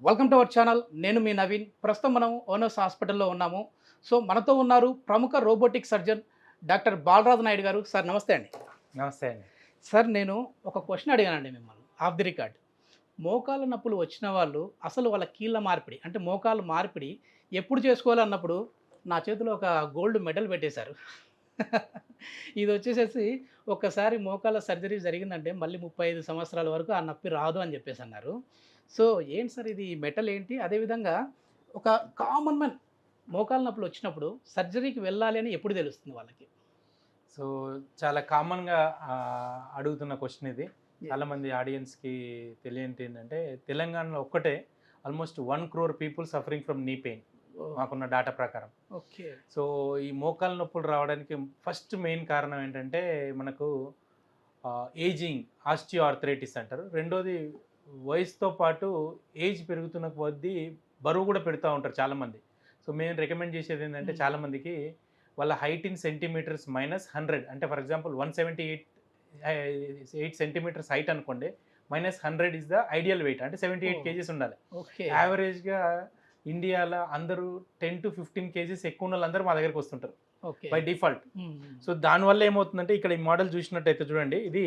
Welcome to our channel. నేను మీ నవీన్. ప్రస్తుతం మనం ఓనర్స్ హాస్పిటల్లో ఉన్నాము. సో మనతో ఉన్నారు ప్రముఖ robotic surgeon doctor Balaraju Naidu గారు. సార్ నమస్తే అండి. నమస్తే అండి. సార్ నేను ఒక క్వశ్చన్ అడిగానండి మిమ్మల్ని ఆఫ్ ది రికార్డ్. మోకాళ్ళ నొప్పులు వచ్చిన వాళ్ళు అసలు వాళ్ళ కీళ్ళ మార్పిడి అంటే మోకాలు మార్పిడి ఎప్పుడు చేసుకోవాలన్నప్పుడు నా చేతిలో ఒక గోల్డ్ మెడల్ పెట్టేశారు. ఇది వచ్చేసేసి ఒక్కసారి మోకాళ్ళ సర్జరీ జరిగిందంటే మళ్ళీ 35 సంవత్సరాల వరకు ఆ నొప్పి రాదు అని చెప్పేసి అన్నారు. సో ఏంటి సార్ ఇది మెటల్ ఏంటి? అదేవిధంగా ఒక కామన్ మ్యాన్ మోకాళ్ళ నొప్పులు వచ్చినప్పుడు సర్జరీకి వెళ్ళాలి అని ఎప్పుడు తెలుస్తుంది వాళ్ళకి? సో చాలా కామన్గా అడుగుతున్న క్వశ్చన్ ఇది. చాలామంది ఆడియన్స్కి తెలియంటి ఏంటంటే తెలంగాణలో ఒక్కటే almost 1 crore people suffering from knee pain మాకున్న డేటా ప్రకారం. ఓకే. సో ఈ మోకాళ్ళ నొప్పులు రావడానికి ఫస్ట్ మెయిన్ కారణం ఏంటంటే మనకు ఏజింగ్, ఆస్టియో ఆర్థరైటిస్ అంటారు. రెండోది వయసుతో పాటు ఏజ్ పెరుగుతున్న కొద్దీ బరువు కూడా పెడుతూ ఉంటారు చాలామంది. సో మేము రికమెండ్ చేసేది ఏంటంటే చాలామందికి వాళ్ళ హైట్ ఇన్ సెంటీమీటర్స్ -100 అంటే ఫర్ ఎగ్జాంపుల్ 178 సెంటీమీటర్స్ హైట్ అనుకోండి, -100 ఇస్ ద ఐడియల్ వెయిట్, అంటే 78 kgs ఉండాలి. ఓకే. యావరేజ్గా ఇండియాలో అందరూ 10 to 15 kgs ఎక్కువ ఉన్న వాళ్ళందరూ మా దగ్గరికి వస్తుంటారు ఓకే. By default. సో దానివల్ల ఏమవుతుందంటే ఇక్కడ ఈ మోడల్ చూసినట్టయితే చూడండి, ఇది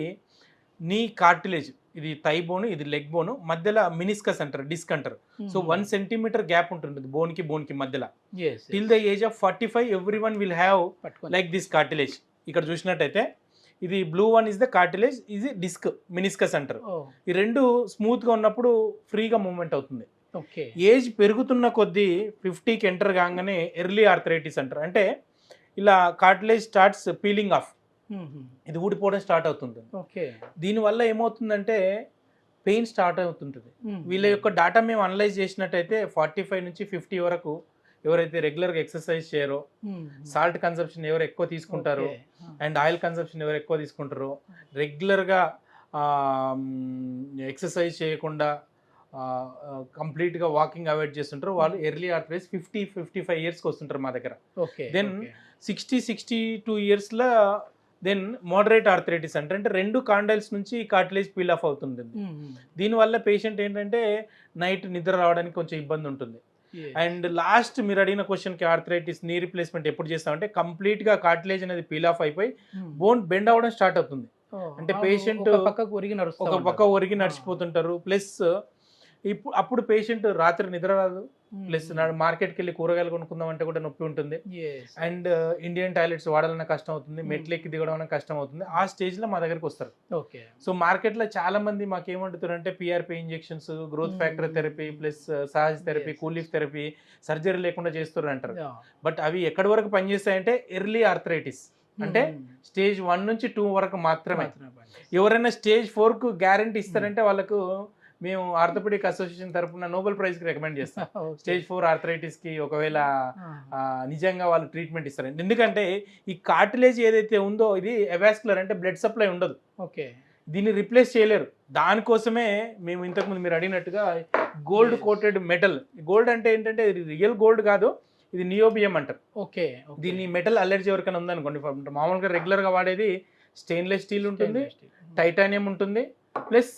నీ కార్టిలేజ్, ఇది థై బోన్, ఇది లెగ్ బోన్, మధ్యలో మినిస్కస్ అంటారు, డిస్క్ అంటారు. సో 1 centimeter గ్యాప్ ఉంటుంది బోన్కి మధ్యలో. Till the age of 45 everyone will have like this cartilage. ఇక్కడ చూసినట్టయితే ఇది blue one is the cartilage, ఇది డిస్క్, మినిస్కస్ అంటారు. ఈ రెండు స్మూత్గా ఉన్నప్పుడు ఫ్రీగా మూవ్మెంట్ అవుతుంది. ఏజ్ పెరుగుతున్న కొద్దీ 50కి ఎంటర్ కాగానే ఎర్లీ ఆర్థరైటిస్ అంటారు. అంటే ఇలా కార్టిలేజ్ స్టార్ట్స్ పీలింగ్ ఆఫ్, ఇది ఊడిపోవడం స్టార్ట్ అవుతుంది. దీనివల్ల ఏమవుతుందంటే పెయిన్ స్టార్ట్ అవుతుంటుంది. వీళ్ళ యొక్క డేటా మేము అనలైజ్ చేసినట్టయితే 45 నుంచి 50 వరకు ఎవరైతే రెగ్యులర్గా ఎక్సర్సైజ్ చేయరో, సాల్ట్ కన్సంప్షన్ ఎవరు ఎక్కువ తీసుకుంటారో, అండ్ ఆయిల్ కన్సంప్షన్ ఎవరు ఎక్కువ తీసుకుంటారో, రెగ్యులర్గా ఎక్సర్సైజ్ చేయకుండా కంప్లీట్గా వాకింగ్ అవాయిడ్ చేస్తుంటారు, వాళ్ళు ఎర్లీ ఆర్థరైటిస్ 50-55 ఇయర్స్కి వస్తుంటారు మా దగ్గర. దెన్ 60-62 ఇయర్స్లో దెన్ మోడరేట్ ఆర్థరైటిస్ అంటారు. అంటే 2 కాండైల్స్ నుంచి కార్టిలేజ్ పీల్ ఆఫ్ అవుతుంది. దీనివల్ల పేషెంట్ ఏంటంటే నైట్ నిద్ర రావడానికి కొంచెం ఇబ్బంది ఉంటుంది. అండ్ లాస్ట్ మీరు అడిగిన క్వశ్చన్కి, ఆర్థరైటిస్ నీ రీప్లేస్మెంట్ ఎప్పుడు చేస్తామంటే కంప్లీట్గా కార్టిలేజ్ అనేది పీల్ ఆఫ్ అయిపోయి బోన్ బెండ్ అవ్వడం స్టార్ట్ అవుతుంది. అంటే పేషెంట్ ఒక పక్క ఒరిగి నడిచిపోతుంటారు. ప్లస్ అప్పుడు పేషెంట్ రాత్రి నిద్ర రాదు, ప్లస్ మార్కెట్కి వెళ్ళి కూరగాయలు కొనుక్కుందాం అంటే కూడా నొప్పి ఉంటుంది, అండ్ ఇండియన్ టాయిలెట్స్ వాడాలన్నా కష్టం అవుతుంది, మెట్లెక్కి దిగడం అన్న కష్టం అవుతుంది. ఆ స్టేజ్లో మా దగ్గరికి వస్తారు. సో మార్కెట్లో చాలా మంది మాకేమంటున్నారు అంటే PRP injections, growth factor therapy, plus సహజ థెరపీ, కూలిఫ్ థెరపీ, సర్జరీ లేకుండా చేస్తున్నారు అంటారు. బట్ అవి ఎక్కడి వరకు పనిచేస్తాయంటే ఎర్లీ ఆర్థరైటిస్ అంటే స్టేజ్ 1 నుంచి 2 వరకు మాత్రమే. ఎవరైనా స్టేజ్ 4కు గ్యారంటీ ఇస్తారంటే వాళ్ళకు మేము ఆర్థోపెడిక్ అసోసియేషన్ తరఫున నోబెల్ ప్రైజ్కి రికమెండ్ చేస్తాం. స్టేజ్ 4 ఆర్థరైటిస్కి ఒకవేళ నిజంగా వాళ్ళు ట్రీట్మెంట్ ఇస్తారు. ఎందుకంటే ఈ కార్టిలేజ్ ఏదైతే ఉందో ఇది అవాస్కులర్, అంటే బ్లడ్ సప్లై ఉండదు. ఓకే. దీన్ని రిప్లేస్ చేయలేరు. దానికోసమే మేము ఇంతకుముందు మీరు అడిగినట్టుగా గోల్డ్ కోటెడ్ మెటల్. గోల్డ్ అంటే ఏంటంటే ఇది రియల్ గోల్డ్ కాదు, ఇది నియోబియం అంటారు. ఓకే. దీన్ని మెటల్ అలర్జీ ఎవరికైనా ఉందనుకోండి, మామూలుగా రెగ్యులర్గా వాడేది స్టెయిన్లెస్ స్టీల్ ఉంటుంది, టైటానియం ఉంటుంది, ప్లస్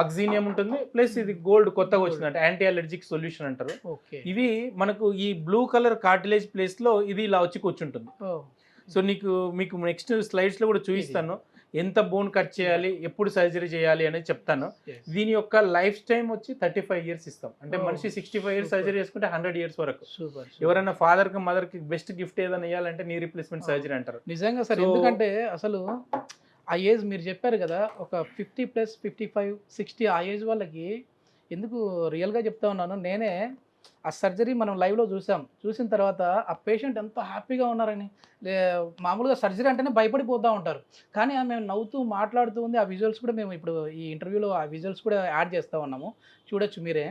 ఆక్సినియం ఉంటుంది, ప్లస్ ఇది గోల్డ్ కొత్తగా వచ్చింది అంటే యాంటీ అలర్జిక్ సొల్యూషన్ అంటారు. ఇవి మనకు ఈ బ్లూ కలర్ కార్టిలేజ్ ప్లేస్ లో ఇది ఇలా వచ్చి కూర్చుంటుంది. సో మీకు నెక్స్ట్ స్లైడ్స్ లో కూడా చూపిస్తాను ఎంత బోన్ కట్ చేయాలి, ఎప్పుడు సర్జరీ చేయాలి అనేది చెప్తాను. దీని యొక్క లైఫ్ టైం వచ్చి 35 years ఇస్తాం. అంటే మనిషి 65 years సర్జరీ చేసుకుంటే 100 years వరకు. ఎవరైనా ఫాదర్ కి మదర్ కి బెస్ట్ గిఫ్ట్ ఏదైనా ఇవ్వాలంటే నీ రీప్లేస్మెంట్ సర్జరీ అంటారు. నిజంగా సార్, ఎందుకంటే అసలు ఆ ఏజ్ మీరు చెప్పారు కదా, ఒక 50+, 55, 60 ఆ ఏజ్ వాళ్ళకి ఎందుకు రియల్గా చెప్తా ఉన్నాను. నేనే ఆ సర్జరీ మనం లైవ్లో చూసిన తర్వాత ఆ పేషెంట్ ఎంత హ్యాపీగా ఉన్నారని. మామూలుగా సర్జరీ అంటేనే భయపడిపోతూ ఉంటారు, కానీ మేము నవ్వుతూ మాట్లాడుతూ ఉంది. ఆ విజువల్స్ కూడా మేము ఇప్పుడు ఈ ఇంటర్వ్యూలో ఆ విజువల్స్ కూడా యాడ్ చేస్తూ ఉన్నాము, చూడొచ్చు మీరే.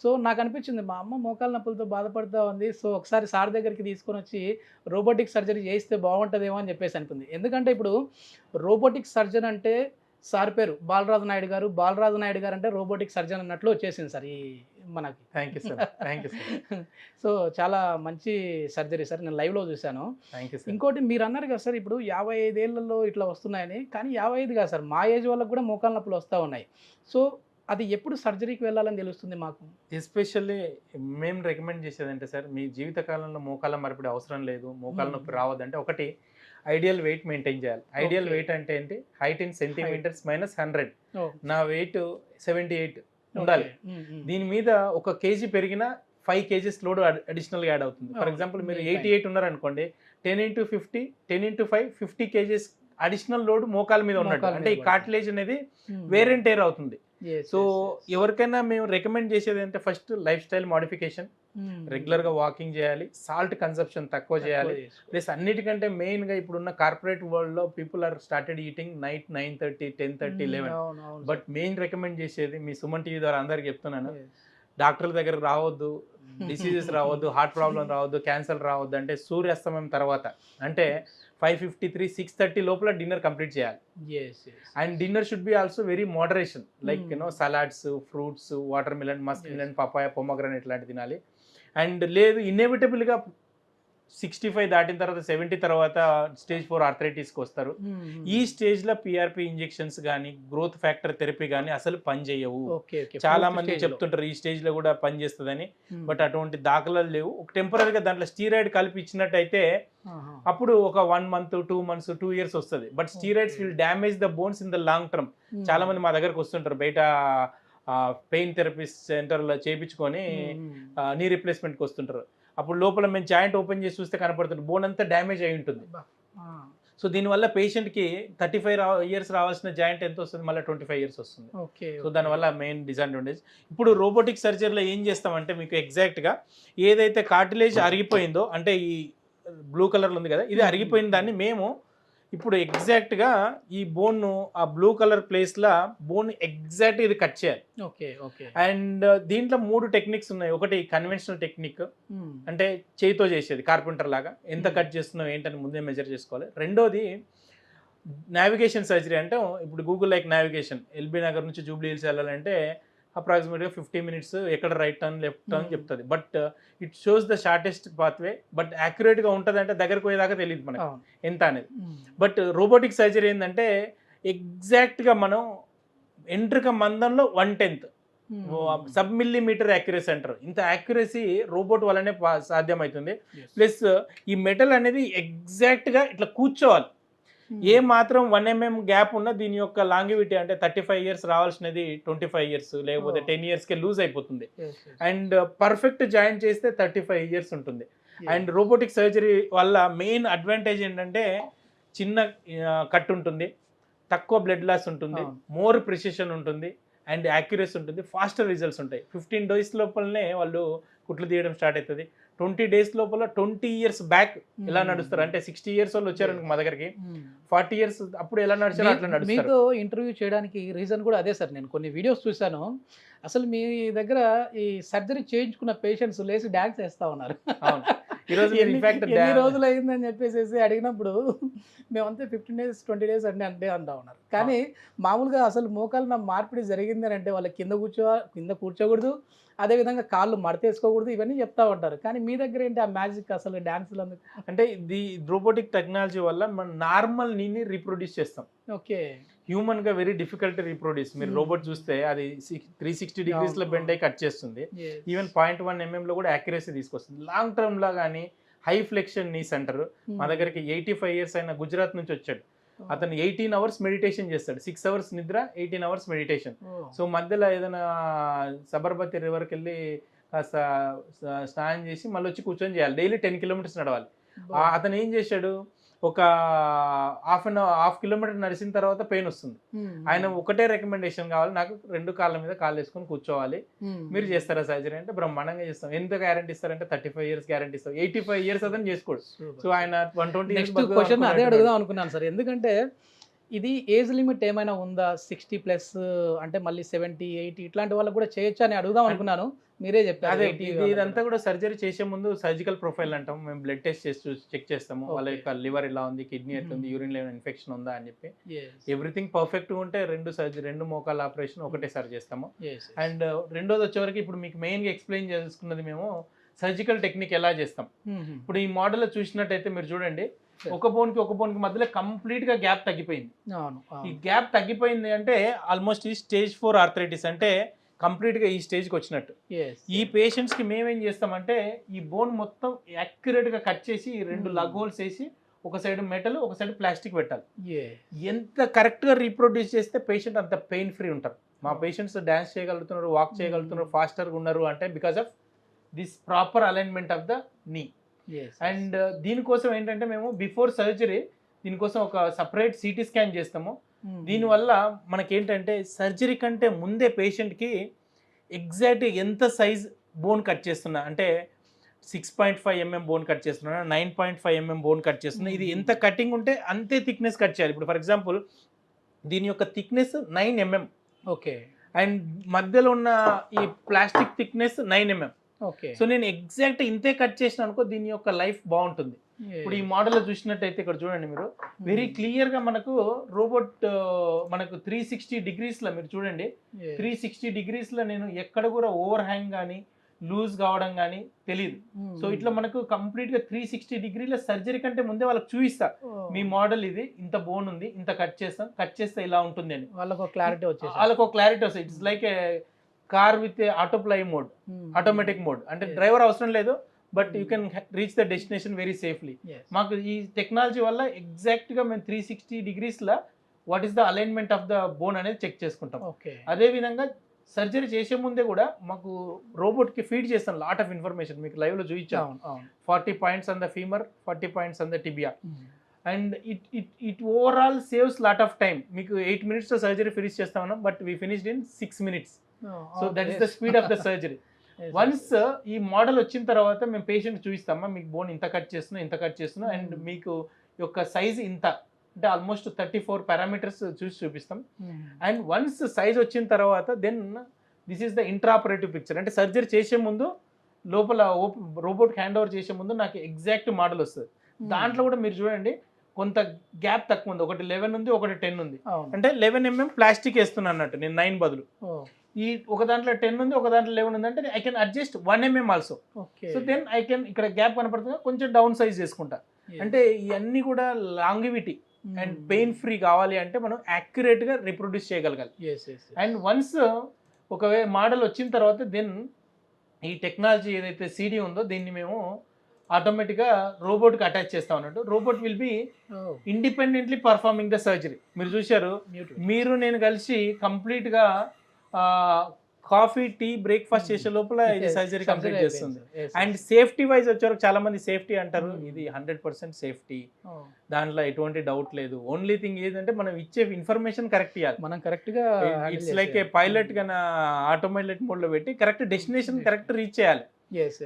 సో నాకు అనిపించింది మా అమ్మ మోకాళ్ళ నొప్పులతో బాధపడుతూ ఉంది, సో ఒకసారి సార్ దగ్గరికి తీసుకొని వచ్చి రోబోటిక్ సర్జరీ చేయిస్తే బాగుంటుందేమో అని చెప్పేసి అనుకుంది. ఎందుకంటే ఇప్పుడు రోబోటిక్ సర్జన్ అంటే సార్ పేరు బాలరాజు నాయుడు గారు. బాలరాజు నాయుడు గారు అంటే రోబోటిక్ సర్జన్ అన్నట్లు వచ్చేసింది సార్ ఈ మనకి. Thank you sir. సో చాలా మంచి సర్జరీ సార్, నేను లైవ్లో చూశాను. ఇంకోటి మీరు అన్నారు కదా సార్, ఇప్పుడు 55 ఏళ్లలో ఇట్లా వస్తున్నాయని, కానీ 55 కాదు సార్, మా ఏజ్ వాళ్ళకి కూడా మోకాళ్ళ నొప్పులు వస్తూ ఉన్నాయి. సో అది ఎప్పుడు సర్జరీకి వెళ్ళాలని తెలుస్తుంది మాకు? ఎస్పెషల్లీ మేము రికమెండ్ చేసేదంటే సార్, మీ జీవితకాలంలో మోకాళ్ళ మార్పిడి అవసరం లేదు, మోకాళ్ళ నొప్పి రావద్దంటే ఒకటి ఐడియల్ వెయిట్ మెయింటైన్ చేయాలి. ఐడియల్ వెయిట్ అంటే ఏంటి? Height in centimetres -100. నా వెయిట్ 78 ఉండాలి. దీని మీద 1 kg పెరిగిన 5 kgs లోడ్ అడిషనల్గా యాడ్ అవుతుంది. ఫర్ ఎగ్జాంపుల్ మీరు 88 ఉన్నారనుకోండి, 10 × 50, 10 × 5, 50 kgs అడిషనల్ లోడ్ మోకాల మీద ఉన్నట్టు. అంటే ఈ కార్టిలేజ్ అనేది వేర్ అండ్ టేర్ అవుతుంది. సో ఎవరికైనా మేము రికమెండ్ చేసేది అంటే first life style modification, regular గా వాకింగ్ చేయాలి, సాల్ట్ కన్సంప్షన్ తక్కువ చేయాలి. ప్లస్ అన్నిటికంటే మెయిన్ గా ఇప్పుడున్న కార్పొరేట్ వరల్డ్ లో people are started eating night 9:30, 10:30, 11. But main recommend చేసేది మీ సుమన్ టీవీ ద్వారా అందరికి చెప్తున్నాను, డాక్టర్ల దగ్గరకు రావద్దు, డిసీజెస్ రావద్దు, హార్ట్ ప్రాబ్లం రావద్దు, క్యాన్సర్ రావద్దు అంటే సూర్యాస్తమయం తర్వాత అంటే 5:53, 6:30 లోపల డిన్నర్ కంప్లీట్ చేయాలి. And dinner should be also very moderation, like salads, fruits, watermelon, muskmelon, papaya, pomegranate ఇట్లాంటి తినాలి. అండ్ లేదు ఇన్ఎవిటబుల్గా 65 దాటిన తర్వాత 70 తర్వాత స్టేజ్ 4 ఆర్థరైటిస్కి వస్తారు. ఈ స్టేజ్లో పిఆర్పి ఇంజెక్షన్స్ కానీ గ్రోత్ ఫ్యాక్టర్ థెరపీ కానీ అసలు పని చేయవు. చాలా మంది చెప్తుంటారు ఈ స్టేజ్లో కూడా పని చేస్తుందని, బట్ అటువంటి దాఖలాలు లేవు. ఒక టెంపరీగా దాంట్లో స్టీరాయిడ్ కలిపి ఇచ్చినట్టయితే అప్పుడు ఒక 1 month, 2 months, 2 years వస్తుంది. But steroids will damage the bones in the long term. చాలా మంది మా దగ్గరకు వస్తుంటారు బయట పెయిన్ థెరపిస్ట్ సెంటర్లో చేయించుకొని నీ రిప్లేస్మెంట్కి వస్తుంటారు. అప్పుడు లోపల మేము జాయింట్ ఓపెన్ చేసి చూస్తే కనపడుతుంది బోన్ అంతా డ్యామేజ్ అయి ఉంటుంది. సో దీనివల్ల పేషెంట్కి 35 years రావాల్సిన జాయింట్ ఎంత వస్తుంది, మళ్ళీ 25 years వస్తుంది. సో దానివల్ల మెయిన్ డిసడ్వాంటేజ్. ఇప్పుడు రోబోటిక్ సర్జరీలో ఏం చేస్తామంటే మీకు ఎగ్జాక్ట్గా ఏదైతే కార్టిలేజ్ అరిగిపోయిందో, అంటే ఈ బ్లూ కలర్లో ఉంది కదా, ఇది అరిగిపోయిన దాన్ని మేము ఇప్పుడు ఎగ్జాక్ట్గా ఈ బోన్ ఆ బ్లూ కలర్ ప్లేస్లో బోన్ ఎగ్జాక్ట్ ఇది కట్ చేయాలి. అండ్ దీంట్లో 3 టెక్నిక్స్ ఉన్నాయి. ఒకటి కన్వెన్షనల్ టెక్నిక్, అంటే చేయితో చేసేది కార్పెంటర్ లాగా, ఎంత కట్ చేస్తున్నావు ఏంటని ముందే మెజర్ చేసుకోవాలి. రెండోది నావిగేషన్ సర్జరీ, అంటే ఇప్పుడు Google like navigation, LB Nagar నుంచి జూబ్లీ హిల్స్ వెళ్ళాలంటే అప్రాక్సిమేట్గా 50 minutes ఎక్కడ రైట్ టర్న్ లెఫ్ట్ టర్న్ చెప్తుంది. But it shows the shortest pathway, but యాక్యురేట్గా ఉంటుంది అంటే దగ్గరకు పోయేదాకా తెలియదు మనకు ఎంత అనేది. బట్ రోబోటిక్ సర్జరీ ఏంటంటే ఎగ్జాక్ట్గా మనం ఎంట్రిక మందంలో 1/10 sub-millimeter యాక్యురసీ అంటారు. ఇంత యాక్యురసీ రోబోట్ వల్లనే సాధ్యమవుతుంది. ప్లస్ ఈ మెటల్ అనేది ఎగ్జాక్ట్గా ఇట్లా కూర్చోవాలి. ఏ మాత్రం 1 mm గ్యాప్ ఉన్న దీని యొక్క లాంగివిటీ అంటే 35 years రావాల్సినది 25 years లేకపోతే 10 yearsకే లూజ్ అయిపోతుంది. అండ్ పర్ఫెక్ట్ జాయింట్ చేస్తే 35 years ఉంటుంది. అండ్ రోబోటిక్ సర్జరీ వల్ల మెయిన్ అడ్వాంటేజ్ ఏంటంటే చిన్న కట్ ఉంటుంది, తక్కువ బ్లడ్ లాస్ ఉంటుంది, మోర్ ప్రిసిషన్ ఉంటుంది, అండ్ యాక్యురసీ ఉంటుంది, ఫాస్టర్ రిజల్ట్స్ ఉంటాయి. 15 days లోపలనే వాళ్ళు కుట్లు తీయడం స్టార్ట్ అవుతుంది. 20 days లోపల 20 years బ్యాక్ ఎలా నడుస్తారు అంటే 60 years వాళ్ళు వచ్చారు మా దగ్గరికి, 40 years అప్పుడు ఎలా నడిచారో అట్లా నడుస్తారు. మీతో ఇంటర్వ్యూ చేయడానికి రీజన్ కూడా అదే సార్. నేను కొన్ని వీడియోస్ చూశాను, అసలు మీ దగ్గర ఈ సర్జరీ చేయించుకున్న పేషెంట్స్ లేచి డాన్స్ వేస్తా ఉన్నారు. అవును, ఈరోజు ఎన్ని రోజులు అయిందని చెప్పేసి అడిగినప్పుడు మేమంతా 15 days 20 days అంటే అంటా ఉన్నారు. కానీ మామూలుగా అసలు మోకాళ్ళ మార్పిడి జరిగిందని అంటే వాళ్ళకి కింద కూర్చోకూడదు, అదేవిధంగా కాళ్ళు మడతేసుకోకూడదు, ఇవన్నీ చెప్తా ఉంటారు. కానీ మీ దగ్గర ఏంటి ఆ మ్యాజిక్ అసలు డాన్స్లు అందుకు? అంటే ఇది రోబోటిక్ టెక్నాలజీ వల్ల మనం నార్మల్ నీని రీప్రొడ్యూస్ చేస్తాం. హ్యూమన్ గా వెరీ డిఫికల్ట్ రీప్రొడ్యూస్. మీరు రోబోట్ చూస్తే అది 360 degrees లో బెండ్ అయి కట్ చేస్తుంది. ఈవెన్ 0.1 mm లో కూడా యాక్యురసీ తీసుకొస్తుంది. లాంగ్ టర్మ్ లో కానీ హై ఫ్లెక్షన్ నీస్ అంటారు. మా దగ్గరికి 85 years అయిన గుజరాత్ నుంచి వచ్చాడు. అతను 18 hours మెడిటేషన్ చేస్తాడు, 6 hours నిద్ర, 18 hours మెడిటేషన్. సో మధ్యలో ఏదైనా సబర్మతి రివర్కి వెళ్ళి కాస్త స్నానం చేసి మళ్ళీ వచ్చి కూర్చొని చేయాలి. డైలీ 10 kilometers నడవాలి. అతను ఏం చేశాడు, ఒక హాఫ్ కిలోమీటర్ నడిచిన తర్వాత పెయిన్ వస్తుంది. ఆయన ఒకటే రికమెండేషన్ కావాలి, నాకు 2 కాళ్ళ మీద కాళ్ళు వేసుకొని కూర్చోవాలి, మీరు చేస్తారా సర్జరీ అంటే బ్రహ్మాండంగా చేస్తాం. ఎంత గ్యారంటీ ఇస్తారంటే 35 years గ్యారంటీ ఇస్తాం. 85 years అతను చేసుకోడు. సో ఆయన 120 years క్వశ్చన్ అదే అడుగుదాం అనుకున్నాను సార్. ఎందుకంటే ఇది ఏజ్ లిమిట్ ఏమైనా ఉందా? 60+ అంటే మళ్ళీ 70, 80 ఇట్లాంటి వాళ్ళకి కూడా చేయొచ్చు అని అడుగుదాం అనుకున్నాను, మీరే చెప్పారు. అదే ఇదంతా కూడా సర్జరీ చేసే ముందు సర్జికల్ ప్రొఫైల్ అంటాం. మేము బ్లడ్ టెస్ట్ చేసి చెక్ చేస్తాము, వాళ్ళ యొక్క లివర్ ఎలా ఉంది, కిడ్నీ ఎట్లుంది, యూరిన్ లో ఇన్ఫెక్షన్ ఉందా అని చెప్పి. ఎవ్రీథింగ్ పర్ఫెక్ట్ ఉంటే 2 మోకాళ్ళ ఆపరేషన్ ఒకటేసారి చేస్తాము. అండ్ రెండోది వచ్చేవరకు ఇప్పుడు మీకు మెయిన్ గా ఎక్స్ప్లెయిన్ చేసుకున్నది మేము సర్జికల్ టెక్నిక్ ఎలా చేస్తాం. ఇప్పుడు ఈ మోడల్ చూసినట్టయితే మీరు చూడండి, ఒక బోన్కి మధ్యలో కంప్లీట్ గా గ్యాప్ తగ్గిపోయింది. ఈ గ్యాప్ తగ్గిపోయింది అంటే ఆల్మోస్ట్ ఈ స్టేజ్ 4 ఆర్థరైటిస్ అంటే కంప్లీట్ గా ఈ స్టేజ్ కి వచ్చినట్టు. ఈ పేషెంట్స్ కి మేమేం చేస్తామంటే ఈ బోన్ మొత్తం యాక్యురేట్ గా కట్ చేసి 2 లగ్ హోల్స్ వేసి ఒక సైడ్ మెటల్ ఒక సైడ్ ప్లాస్టిక్ పెట్టాలి. ఎంత కరెక్ట్ గా రీప్రొడ్యూస్ చేస్తే పేషెంట్ అంత పెయిన్ ఫ్రీ ఉంటారు. మా పేషెంట్స్ డాన్స్ చేయగలుగుతున్నారు, వాక్ చేయగలుగుతున్నారు, ఫాస్టర్గా ఉన్నారు అంటే because of this proper alignment of the నీ. అండ్ దీనికోసం ఏంటంటే మేము బిఫోర్ సర్జరీ దీనికోసం ఒక సపరేట్ సిటీ స్కాన్ చేస్తాము. దీనివల్ల మనకేంటంటే సర్జరీ కంటే ముందే పేషెంట్కి ఎగ్జాక్ట్ ఎంత సైజ్ బోన్ కట్ చేస్తున్నా అంటే 6.5 mm బోన్ కట్ చేస్తున్నా, 9.5 mm బోన్ కట్ చేస్తున్నా, ఇది ఎంత కటింగ్ ఉంటే అంతే థిక్నెస్ కట్ చేయాలి. ఇప్పుడు ఫర్ ఎగ్జాంపుల్ దీని యొక్క థిక్నెస్ 9 mm. ఓకే. అండ్ మధ్యలో ఉన్న ఈ plastic thickness 9 mm. Okay. So నేను ఎగ్జాక్ట్ ఇంతే కట్ చేసిన అనుకో దీని యొక్క లైఫ్ బాగుంటుంది. ఇప్పుడు ఈ మోడల్లో చూసినట్టయితే ఇక్కడ చూడండి మీరు వెరీ క్లియర్ గా మనకు రోబోట్ మనకు 360 degrees మీరు చూడండి 360 degrees నేను ఎక్కడ కూడా ఓవర్ హ్యాంగ్ కానీ లూజ్ కావడం కానీ తెలియదు. సో ఇట్లా మనకు కంప్లీట్ గా 360 degrees సర్జరీ కంటే ముందే వాళ్ళకి చూపిస్తా మీ మోడల్ ఇది ఇంత బోన్ ఉంది ఇంత కట్ చేస్తే ఇలా ఉంటుంది అని వాళ్ళకు క్లారిటీ వస్తుంది. It's like A car with automatic mode అంటే డ్రైవర్ అవసరం లేదు, but you can reach the destination very safely. మాకు ఈ టెక్నాలజీ వల్ల ఎగ్జాక్ట్ గా మేము 360 degrees what is the alignment of the bone అనేది చెక్ చేసుకుంటాం. అదే విధంగా సర్జరీ చేసే ముందే కూడా మాకు రోబోట్ కి ఫీడ్ చేస్తాం లాట్ ఆఫ్ ఇన్ఫర్మేషన్. మీకు లైవ్ లో చూపించాం 40 points on the femur, 40 points on the tibia. And it overall saves lot of time. మీకు 8 minutes సర్జరీ ఫినిష్ చేస్తాం, but we finished in 6 minutes. So that is the speed of the surgery. Once ఈ model వచ్చిన తర్వాత మేము patient చూపిస్తామా మీకు bone ఇంత cut చేస్తున్నా and మీకు యొక్క సైజ్ ఇంత అంటే ఆల్మోస్ట్ 34 parameters చూసి చూపిస్తాం. అండ్ వన్స్ సైజ్ వచ్చిన తర్వాత then this is the intraoperative picture. అంటే సర్జరీ చేసే ముందు లోపల రోబోట్ హ్యాండ్ ఓవర్ చేసే ముందు నాకు ఎగ్జాక్ట్ మోడల్ వస్తుంది. దాంట్లో కూడా మీరు చూడండి కొంత గ్యాప్ తక్కువ ఉంది, ఒకటి 11 ఉంది, ఒకటి 10 ఉంది. అంటే 11 mm ప్లాస్టిక్ వేస్తున్నా అన్నట్టు నేను 9 బదులు. ఈ ఒక దాంట్లో 10 ఉంది, ఒక దాంట్లో 11 ఉంది అంటే I can adjust 1 mm also. So then I can ఇక్కడ గ్యాప్ కనపడుతుంది కొంచెం డౌన్ సైజ్ చేసుకుంటా. అంటే ఇవన్నీ కూడా లాంగివిటీ అండ్ పెయిన్ ఫ్రీ కావాలి అంటే మనం యాక్యురేట్ గా రిప్రొడ్యూస్ చేయగలగాలి. అండ్ వన్స్ ఒకవేళ మోడల్ వచ్చిన తర్వాత దెన్ ఈ టెక్నాలజీ ఏదైతే సిడి ఉందో దీన్ని మేము ఆటోమేటిక్ గా రోబోట్ కి అటాచ్ చేస్తాం అన్నట్టు. Robot will be independently performing the surgery. మీరు చూశారు, మీరు నేను కలిసి కంప్లీట్ గా కాఫీ టీ బ్రేక్ఫాస్ట్ చేసే లోపల ఇది సర్జరీ కంప్లీట్ చేస్తుంది. అండ్ సేఫ్టీ వైజ్ వచ్చారు చాలా మంది సేఫ్టీ అంటారు, ఇది 100% సేఫ్టీ, దాంట్లో ఎటువంటి డౌట్ లేదు. ఓన్లీ థింగ్ ఏంటంటే మనం ఇచ్చే ఇన్ఫర్మేషన్ కరెక్ట్ ఇవ్వాలి. మనం కరెక్ట్ గా ఇట్స్ లైక్ ఏ పైలట్ గా ఆటోమేటిక్ మోడ్ లో పెట్టి కరెక్ట్ డెస్టినేషన్ కరెక్ట్ రీచ్ చేయాలి.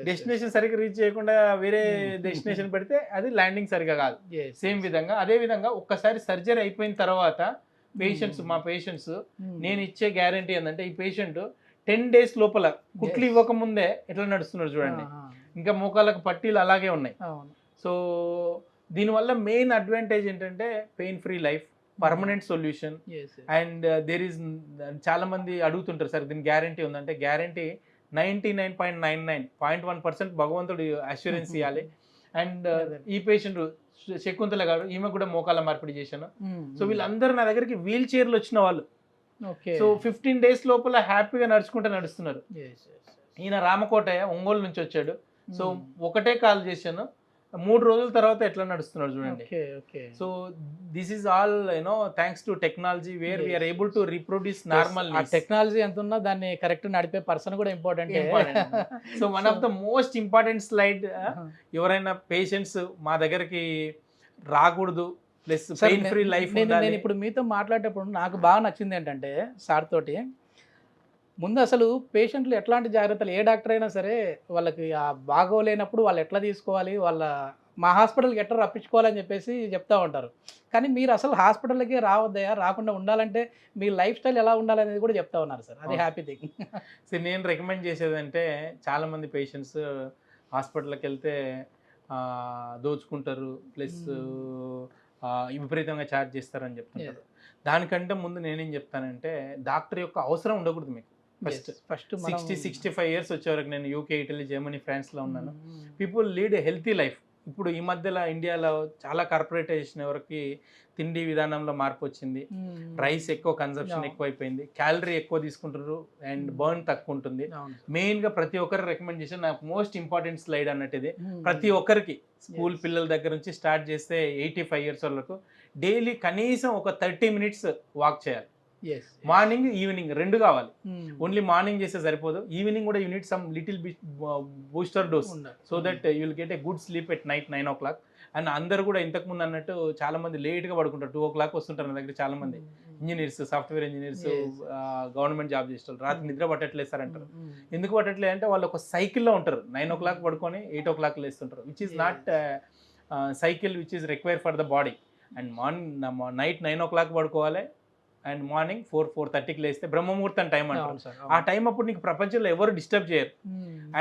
డెస్టినేషన్ సరిగ్గా రీచ్ చేయకుండా వేరే డెస్టినేషన్ పెడితే అది ల్యాండింగ్ సరిగా కాదు. సేమ్ విధంగా అదే విధంగా ఒక్కసారి సర్జరీ అయిపోయిన తర్వాత మా పేషెంట్స్ నేను ఇచ్చే గ్యారంటీ ఏంటంటే ఈ పేషెంట్ 10 days లోపల కుట్లు ఇవ్వకముందే ఎట్లా నడుస్తున్నాడు చూడండి, ఇంకా మోకాళ్ళకు పట్టీలు అలాగే ఉన్నాయి. సో దీనివల్ల మెయిన్ అడ్వాంటేజ్ ఏంటంటే pain free life, permanent solution. And there is చాలా మంది అడుగుతుంటారు సార్ దీని గ్యారంటీ ఉందంటే గ్యారంటీ 99.99.1% భగవంతుడు అష్యూరెన్స్ ఇవ్వాలి. అండ్ ఈ పేషెంట్ శకుంతల గారు, ఈమె కూడా మోకాళ్ళ మార్పిడి చేశాను. సో వీళ్ళందరూ నా దగ్గరికి వీల్ చైర్లు వచ్చిన వాళ్ళు. సో 15 days లోపల హ్యాపీగా నడుస్తున్నారు. ఈయన రామకోటయ్య ఒంగోలు నుంచి వచ్చాడు. సో ఒకటే కాల్ చేశాను, 3 రోజుల తర్వాత ఎట్లా నడుస్తున్నాడు చూడండి. So this is all thanks to technology where we are able to reproduce normal. Technology ఎంత ఉన్నా దాన్ని కరెక్ట్ నడిపే పర్సన్ కూడా important. So one of the most important slide, ఎవరైనా పేషెంట్స్ మా దగ్గరికి రాకూడదు ప్లస్ పెయిన్ ఫ్రీ లైఫ్. నేను ఇప్పుడు మీతో మాట్లాడేటప్పుడు నాకు బాగా నచ్చింది ఏంటంటే సార్ తోటి ముందు అసలు పేషెంట్లు ఎట్లాంటి జాగ్రత్తలు, ఏ డాక్టర్ అయినా సరే వాళ్ళకి బాగోలేనప్పుడు వాళ్ళు ఎట్లా తీసుకోవాలి, మా హాస్పిటల్కి ఎట్లా రప్పించుకోవాలని చెప్పేసి చెప్తా ఉంటారు. కానీ మీరు అసలు హాస్పిటల్కి రావద్దయా, రాకుండా ఉండాలంటే మీ లైఫ్ స్టైల్ ఎలా ఉండాలనేది కూడా చెప్తా ఉన్నారు సార్. అది హ్యాపీ థింగ్. సో నేను రికమెండ్ చేసేది అంటే చాలామంది పేషెంట్స్ హాస్పిటల్కి వెళ్తే దోచుకుంటారు ప్లస్ విపరీతంగా ఛార్జ్ చేస్తారని చెప్తుంటారు. దానికంటే ముందు నేనేం చెప్తానంటే డాక్టర్ యొక్క అవసరం ఉండకూడదు మీకు. ఫస్ట్ 60-65 years వచ్చే వరకు నేను యూకే, ఇటలీ, జర్మనీ, ఫ్రాన్స్ లో ఉన్నాను. People lead a healthy life. ఇప్పుడు ఈ మధ్యలో ఇండియాలో చాలా కార్పొరేటైజేషన్ వరకు తిండి విధానంలో మార్పు వచ్చింది. రైస్ ఎక్కువ కన్సంప్షన్ ఎక్కువైపోయింది, క్యాలరీ ఎక్కువ తీసుకుంటారు అండ్ బర్న్ తక్కువ ఉంటుంది. మెయిన్గా ప్రతి ఒక్కరి రికమెండేషన్, నాకు మోస్ట్ ఇంపార్టెంట్ స్లైడ్ అన్నట్టు ఇది. ప్రతి ఒక్కరికి స్కూల్ పిల్లల దగ్గర నుంచి స్టార్ట్ చేస్తే 85 years వరకు డైలీ కనీసం ఒక 30 minutes వాక్ చేయాలి. మార్నింగ్ ఈవినింగ్ 2 కావాలి. ఓన్లీ మార్నింగ్ చేస్తే సరిపోదు, ఈవినింగ్ కూడా unit some little booster dose so that you will get a good sleep at night 9 o'clock. And అందరు కూడా ఇంతకు ముందు అన్నట్టు చాలా మంది లేట్గా పడుకుంటారు, 2 o'clock వస్తుంటారు నా దగ్గర చాలా మంది engineers, software engineers, government job చేస్తారు, రాత్రి నిద్ర పట్టట్లేదు సార్ అంటారు. ఎందుకు పట్టట్లేదు అంటే వాళ్ళు ఒక సైకిల్లో ఉంటారు, 9 o'clock పడుకొని 8 o'clock లేస్తుంటారు, which is not cycle which is require for the body. And night 9 o'clock పడుకోవాలి అండ్ మార్నింగ్ 4-4:30కి లేస్తే బ్రహ్మముహూర్తం టైం అంటారు. ఆ టైం అప్పుడు నీకు ప్రపంచంలో ఎవరు డిస్టర్బ్ చేయరు.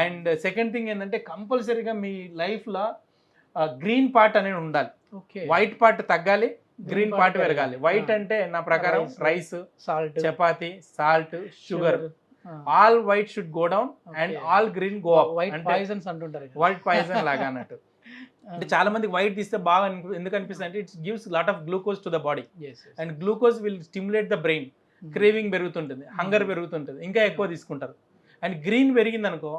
అండ్ సెకండ్ థింగ్ ఏంటంటే కంపల్సరీగా మీ లైఫ్లో గ్రీన్ పార్ట్ అనేది ఉండాలి. వైట్ పార్ట్ తగ్గాలి, గ్రీన్ పార్ట్ పెరగాలి. వైట్ అంటే నా ప్రకారం rice, salt, chapati, salt, sugar, all white should go down and all green go up. White poison లాగా అన్నట్టు. అంటే చాలా మందికి వైట్ తీస్తే బాగా ఎందుకు అనిపిస్తుంది అంటే it's gives lot of glucose to the body and glucose will stimulate the brain, craving పెరుగుతుంటుంది, హంగర్ పెరుగుతుంటుంది, ఇంకా ఎక్కువ తీసుకుంటారు. అండ్ గ్రీన్ పెరిగింది అనుకో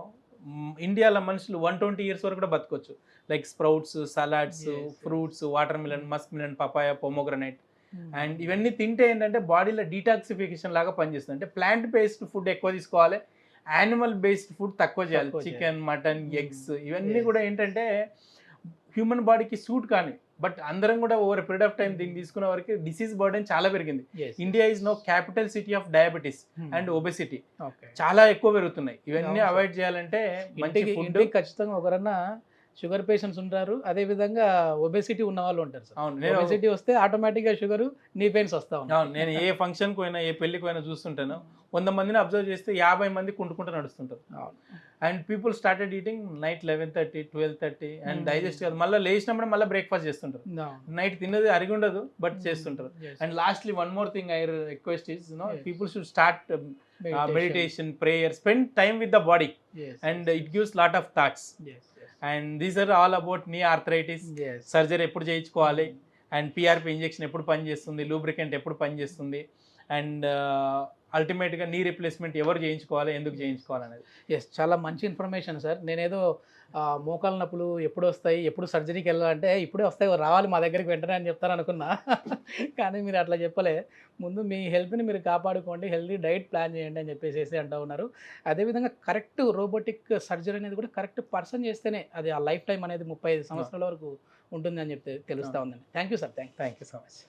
ఇండియాలో మనుషులు 120 years వరకు కూడా బతకొచ్చు. Like sprouts, salads, fruits, watermelon, muskmelon, papaya, pomegranate. And ఇవన్నీ తింటే ఏంటంటే బాడీలో డీటాక్సిఫికేషన్ లాగా పనిచేస్తుంది. అంటే ప్లాంట్ బేస్డ్ ఫుడ్ ఎక్కువ తీసుకోవాలి, యానిమల్ బేస్డ్ ఫుడ్ తక్కువ చేయాలి. చికెన్, మటన్, ఎగ్స్ ఇవన్నీ కూడా ఏంటంటే హ్యూమన్ బాడీకి సూట్ కానీ, బట్ అందరం కూడా ఓవర్ పీరియడ్ ఆఫ్ టైం దీన్ని తీసుకున్న వరకు డిసీజ్ బర్డెన్ చాలా పెరిగింది. India is no capital city of diabetes and obesity చాలా ఎక్కువ పెరుగుతున్నాయి. ఇవన్నీ అవాయిడ్ చేయాలంటే మంచి ఫుడ్. ఖచ్చితంగా ఒకరన్నా షుగర్ పేషెంట్స్ ఉంటారు, అదే విధంగా ఒబెసిటీ ఉన్న వాళ్ళు ఉంటారు సార్. ఒబెసిటీ వస్తే ఆటోమేటిక్గా షుగర్, నీ పెయిన్స్ వస్తా ఉంటాయి. నేను ఏ ఫంక్షన్కి పోయినా ఏ పెళ్లికి పోయినా చూస్తుంటాను, 100 మందిని అబ్జర్వ్ చేస్తే 50 మంది కుంటుకుంటూ నడుస్తుంటారు. And people started eating night 11:30, 12:30 and digest కాదు, మళ్ళీ లేచినప్పుడు మళ్ళీ బ్రేక్ఫాస్ట్ చేస్తుంటారు. నైట్ తిన్నది అరిగి ఉండదు బట్ చేస్తుంటారు. And lastly one more thing I request is people should start meditation, prayer, spend time with the body and it gives lot of thoughts. And these are all about knee arthritis, surgery ఎప్పుడు చేయించుకోవాలి, and PRP injection ఎప్పుడు పనిచేస్తుంది, lubricant ఎప్పుడు పనిచేస్తుంది, and అల్టిమేట్గా knee replacement ఎవరు చేయించుకోవాలి, ఎందుకు చేయించుకోవాలి అనేది. చాలా మంచి ఇన్ఫర్మేషన్ సార్. నేనేదో మోకాళ్ళ నొప్పులు ఎప్పుడు వస్తాయి, ఎప్పుడు సర్జరీకి వెళ్ళాలంటే ఇప్పుడే వస్తాయి, రావాలి మా దగ్గరికి వెంటనే అని చెప్తాను అనుకున్నా. కానీ మీరు అట్లా చెప్పలే. ముందు మీ హెల్త్ని మీరు కాపాడుకోండి, హెల్తీ డైట్ ప్లాన్ చేయండి అని చెప్పేసి అంటూ ఉన్నారు. అదేవిధంగా కరెక్ట్ రోబోటిక్ సర్జరీ అనేది కూడా కరెక్ట్ పర్సన్ చేస్తేనే అది ఆ లైఫ్ టైం అనేది 35 సంవత్సరాల వరకు ఉంటుంది అని చెప్పి తెలుస్తూ ఉందండి. Thank you sir. Thank you so much.